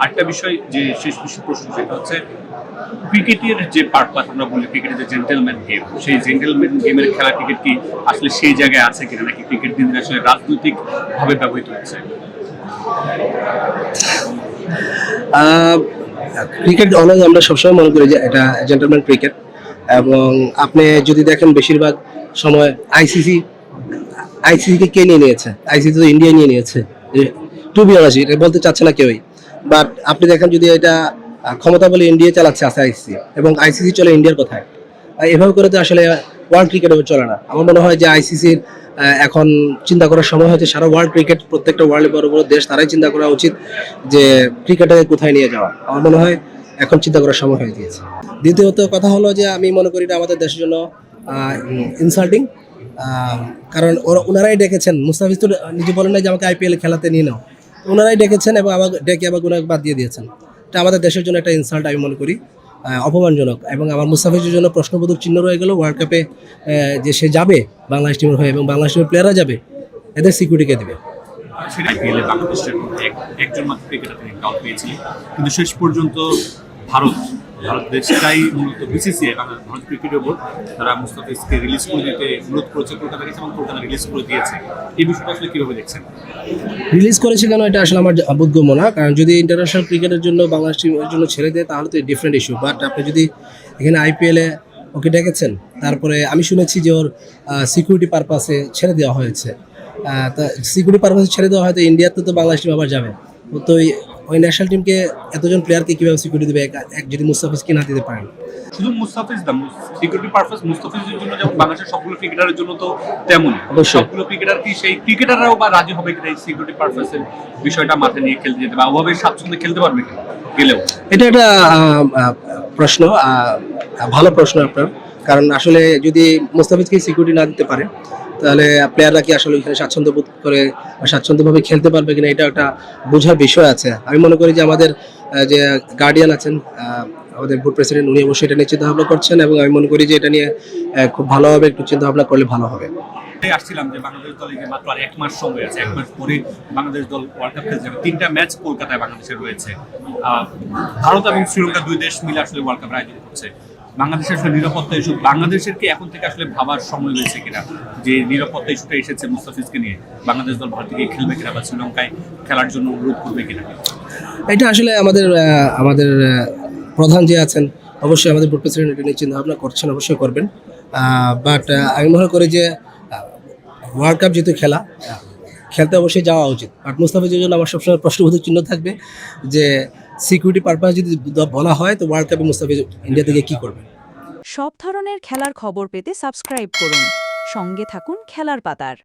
আরেকটা বিষয় যে শেষ প্রশ্ন সেটা হচ্ছে ক্রিকেটের যে পারপাস আমরা বলি ক্রিকেটের যে জেন্টেলম্যান গেম সেই জেন্টেলম্যান গেমের খেলা ক্রিকেট কি আসলে সেই জায়গায় আছে কিনা নাকি ক্রিকেট দিন দিন আসলে রাজনৈতিক ভাবে ব্যবহৃত হচ্ছে? ক্রিকেট অলওয়েজ আমরা সবসময় মনে করি যে এটা জেন্টলম্যান ক্রিকেট, এবং আপনি যদি দেখেন বেশিরভাগ সময় আইসিসিকে কে নিয়ে নিয়েছে? আইসিসি তো ইন্ডিয়া নিয়ে নিয়েছে। টু বি অনেস্ট, এটা বলতে চাচ্ছে না কেউই, বাট আপনি দেখেন যদি এটা ক্ষমতা বলে ইন্ডিয়া চালাচ্ছে আছে আইসিসি, এবং আইসিসি চলে ইন্ডিয়ার কথায়। এভাবে করে তো আসলে ওয়ার্ল্ড ক্রিকেট চলে না। আমার মনে হয় যে আইসিসির এখন চিন্তা করার সময় হয়েছে। সারা ওয়ার্ল্ড ক্রিকেট, প্রত্যেকটা ওয়ার্ল্ডে বড় বড় দেশ তারাই চিন্তা করা উচিত যে ক্রিকেটটাকে কোথায় নিয়ে যাওয়া। আমার মনে হয় এখন চিন্তা করার সময় হয়ে গিয়েছে। দ্বিতীয়ত কথা হলো যে আমি মনে করি এটা আমাদের দেশের জন্য ইনসাল্টিং, কারণ ওনারাই ডেকেছেন। মুস্তাফিজ তো নিজে বলেন না যে আমাকে আইপিএল খেলাতে নিয়ে নাও, ওনারাই ডেকেছেন এবং আবার ডেকে আবার ওনাকে বাদ দিয়ে দিয়েছেন। এটা আমাদের দেশের জন্য একটা ইনসাল্ট আমি মনে করি, অপমানজনক। এবং আমার মুস্তাফিজের জন্য প্রশ্নবোধক চিহ্ন রয়ে গেল ওয়ার্ল্ড কাপে যে সে যাবে বাংলাদেশ টিমের হয়ে, এবং বাংলাদেশ টিমের প্লেয়াররা যাবে, এদের সিকিউরিটি কে দেবে? আইপিএলে বাংলাদেশের একজন মাত্র ক্রিকেটার তিনি ডাউট পেয়েছিলেন, কিন্তু শেষ পর্যন্ত ভারত দেশটাই মূলত বিসিসিআই ভারত ক্রিকেট বোর্ড তারা মুস্তাফিজকে রিলিজ করে দিতে অনুরোধ করেছে কলকাতা গেছে এবং কলকাতা রিলিজ করে দিয়েছে। এই বিষয়টা আসলে কিভাবে দেখছেন? রিলিজ করেছে কেন এটা আসলে আমার বোধগম্য না, কারণ যদি ইন্টারন্যাশনাল ক্রিকেটের জন্য বাংলাদেশ টিমের জন্য ছেড়ে দেয় তাহলে তো ডিফারেন্ট ইস্যু। বাট আপনি যদি এখানে আইপিএলে ওকে ডেকেছেন, তারপরে আমি শুনেছি যে ওর সিকিউরিটি পারপাসে ছেড়ে দেওয়া হয়েছে। তা সিকিউরিটি পারপাসে ছেড়ে দেওয়া হয়তো ইন্ডিয়াতে তো বাংলাদেশ টিম আবার যাবে, তো ওই ন্যাশনাল টিমকে এতজন প্লেয়ারকে কীভাবে সিকিউরিটি দেবে যদি মুস্তাফিজকে না দিতে পারেন? শুধু মুস্তাফিজ না, সিকিউরিটি পারপাস মুস্তাফিজের জন্য যেমন বাংলাদেশের সবগুলো ক্রিকেটারের জন্য তো তেমন। সবগুলো ক্রিকেটার কি সেই ক্রিকেটাররাও বা রাজি হবে কিনা এই সিকিউরিটি পারপাসের বিষয়টা মাথায় নিয়ে খেলতে যেতে বা ওভাবে স্বাচ্ছন্দ্যে খেলতে পারবে কিনা গেলেও? এটা একটা প্রশ্ন, ভালো প্রশ্ন আপনার। কারণ আসলে যদি মুস্তাফিজকে সিকিউরিটি না দিতে পারে তাহলে প্লেয়াররা কি আসলে এখানে স্বাচ্ছন্দ্য বোধ করে বা স্বাচ্ছন্দ্যভাবে খেলতে পারবে কিনা, এটা একটা বোঝার বিষয় আছে। আমি মনে করি যে আমাদের যে গার্ডিয়ান আছেন, আমাদের বোর্ড প্রেসিডেন্ট, উনি অবশ্যই এটা নিয়ে চিন্তাভাবনা করছেন, এবং আমি মনে করি যে এটা নিয়ে খুব ভালোভাবে একটু চিন্তাভাবনা করলে ভালো হবে। আসছিলাম যে বাংলাদেশ দলে যে মাত্র আর 1 মাস সময় আছে, 1 মাস পরে বাংলাদেশ দল ওয়ার্ল্ড কাপ খেলতে যাবে। 3টা ম্যাচ কলকাতায় বাংলাদেশের রয়েছে। ভারত এবং শ্রীলঙ্কা দুই দেশ মিলে আসলে ওয়ার্ল্ড কাপ আয়োজন করছে। বাংলাদেশের আসলে নিরাপত্তা ইস্যু, বাংলাদেশের কি এখন থেকে আসলে ভাবার সময় রয়েছে কিনা যে নিরাপত্তা ইস্যুটা এসেছে মুস্তাফিজকে নিয়ে বাংলাদেশ দল ভারতে গিয়ে খেলবে কিনা বা শ্রীলঙ্কায় খেলার জন্য অনুরোধ করবে কিনা? এটা আসলে আমাদের প্রধান যে আছেন অবশ্যই আমাদের বোর্ড প্রেসিডেন্ট এটা নিয়ে চিন্তা ভাবনা করছেন, অবশ্যই করবেন। বাট আমি মনে করি যে ওয়ার্ল্ড কাপ যেহেতু খেলতে অবশ্যই যাওয়া উচিত। বাট মুস্তাফিজের জন্য আমার সবসময় প্রশ্নবোধক চিহ্ন থাকবে যে সিকিউরিটি পারপাস যদি বলা হয় তো ওয়ার্ল্ড কাপে মুস্তাফিজ ইন্ডিয়া থেকে কী করবে? সব ধরনের খেলার খবর পেতে সাবস্ক্রাইব করুন, সঙ্গে থাকুন খেলার পাতার।